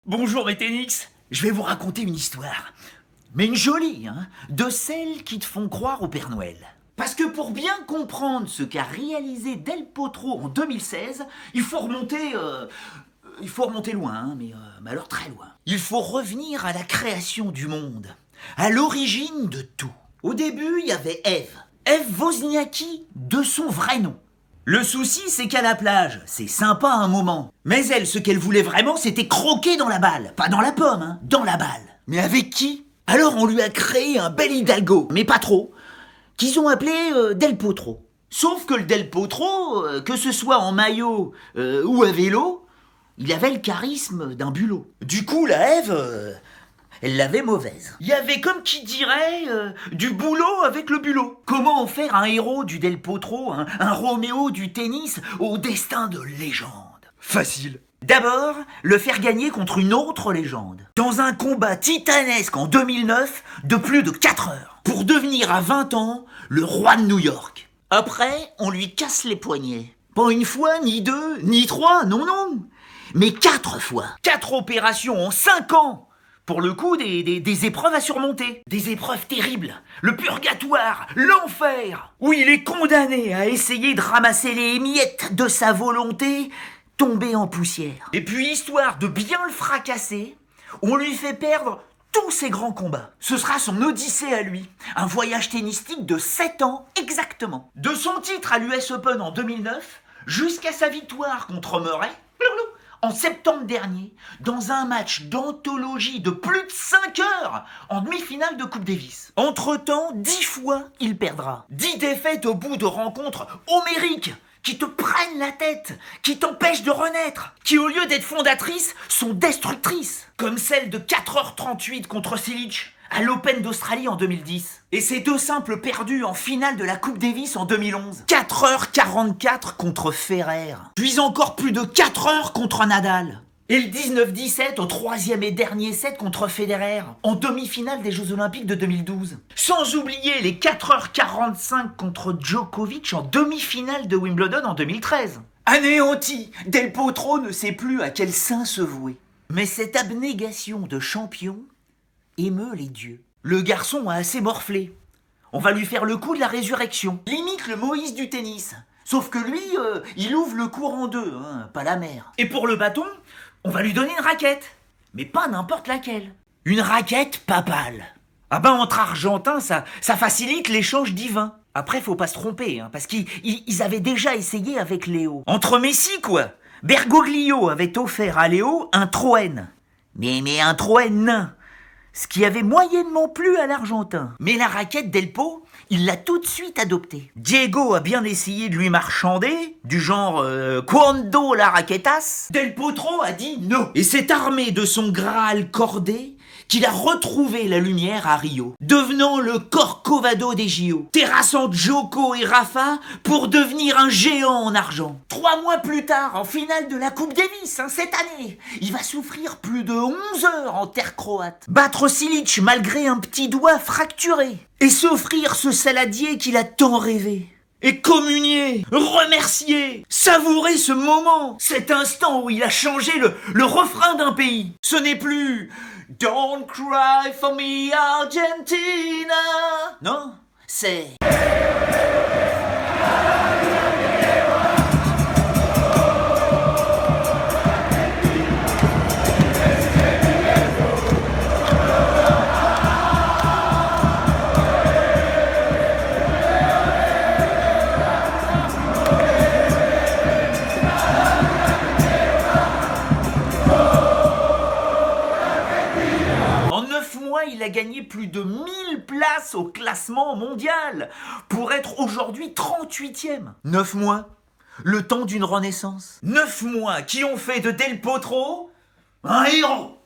Bonjour Etenix, je vais vous raconter une histoire. Mais une jolie, hein, de celles qui te font croire au Père Noël. Parce que pour bien comprendre ce qu'a réalisé Del Potro en 2016, il faut remonter loin, hein, mais alors très loin. Il faut revenir à la création du monde, à l'origine de tout. Au début, il y avait Ève Wozniacki, de son vrai nom. Le souci, c'est qu'à la plage, c'est sympa un moment. Mais elle, ce qu'elle voulait vraiment, c'était croquer dans la balle. Pas dans la pomme, hein, dans la balle. Mais avec qui? Alors on lui a créé un bel hidalgo, mais pas trop, qu'ils ont appelé Del Potro. Sauf que le Del Potro, que ce soit en maillot ou à vélo, il avait le charisme d'un bulot. Du coup, la Ève, elle l'avait mauvaise. Il y avait, comme qui dirait, du boulot avec le bulot. Comment en faire un héros du Del Potro, un Roméo du tennis au destin de légende? Facile. D'abord, le faire gagner contre une autre légende. Dans un combat titanesque en 2009 de plus de 4 heures. Pour devenir à 20 ans le roi de New York. Après, on lui casse les poignets. Pas une fois, ni deux, ni trois, non. Mais 4 fois. 4 opérations en 5 ans. Pour le coup, des épreuves à surmonter. Des épreuves terribles. Le purgatoire, l'enfer. Où il est condamné à essayer de ramasser les miettes de sa volonté tombées en poussière. Et puis, histoire de bien le fracasser, on lui fait perdre tous ses grands combats. Ce sera son odyssée à lui. Un voyage tennistique de 7 ans exactement. De son titre à l'US Open en 2009, jusqu'à sa victoire contre Murray, en septembre dernier, dans un match d'anthologie de plus de 5 heures, en demi-finale de Coupe Davis. Entre-temps, 10 fois, il perdra. 10 défaites au bout de rencontres homériques, qui te prennent la tête, qui t'empêchent de renaître, qui au lieu d'être fondatrices, sont destructrices. Comme celle de 4h38 contre Cilic, à l'Open d'Australie en 2010. Et ces 2 simples perdus en finale de la Coupe Davis en 2011. 4h44 contre Federer. Puis encore plus de 4 heures contre Nadal. Et le 19-17 au 3e et dernier set contre Federer, en demi-finale des Jeux Olympiques de 2012. Sans oublier les 4h45 contre Djokovic en demi-finale de Wimbledon en 2013. Anéanti, Del Potro ne sait plus à quel saint se vouer. Mais cette abnégation de champion émeut les dieux. Le garçon a assez morflé. On va lui faire le coup de la résurrection. Limite le Moïse du tennis. Sauf que lui, il ouvre le cours en deux, hein, pas la mer. Et pour le bâton, on va lui donner une raquette. Mais pas n'importe laquelle. Une raquette papale. Ah ben entre Argentins, ça facilite l'échange divin. Après, faut pas se tromper, hein, parce qu'ils avaient déjà essayé avec Léo. Entre Messi, quoi. Bergoglio avait offert à Léo un Troène. Mais un Troène nain. Ce qui avait moyennement plu à l'Argentin. Mais la raquette Delpo, il l'a tout de suite adoptée. Diego a bien essayé de lui marchander, du genre Quando la raquetas. Del Potro a dit non. Et s'est armé de son Graal cordé qu'il a retrouvé la lumière à Rio, devenant le Corcovado des JO, terrassant Djoko et Rafa pour devenir un géant en argent. 3 mois plus tard, en finale de la Coupe Davis, cette année, il va souffrir plus de 11 heures en terre croate, battre Cilic malgré un petit doigt fracturé, et s'offrir ce saladier qu'il a tant rêvé. Et communier, remercier, savourer ce moment, cet instant où il a changé le refrain d'un pays. Ce n'est plus « Don't cry for me, Argentina ». Non, c'est... Il a gagné plus de 1000 places au classement mondial pour être aujourd'hui 38e. 9 mois, le temps d'une renaissance. 9 mois qui ont fait de Del Potro un héros.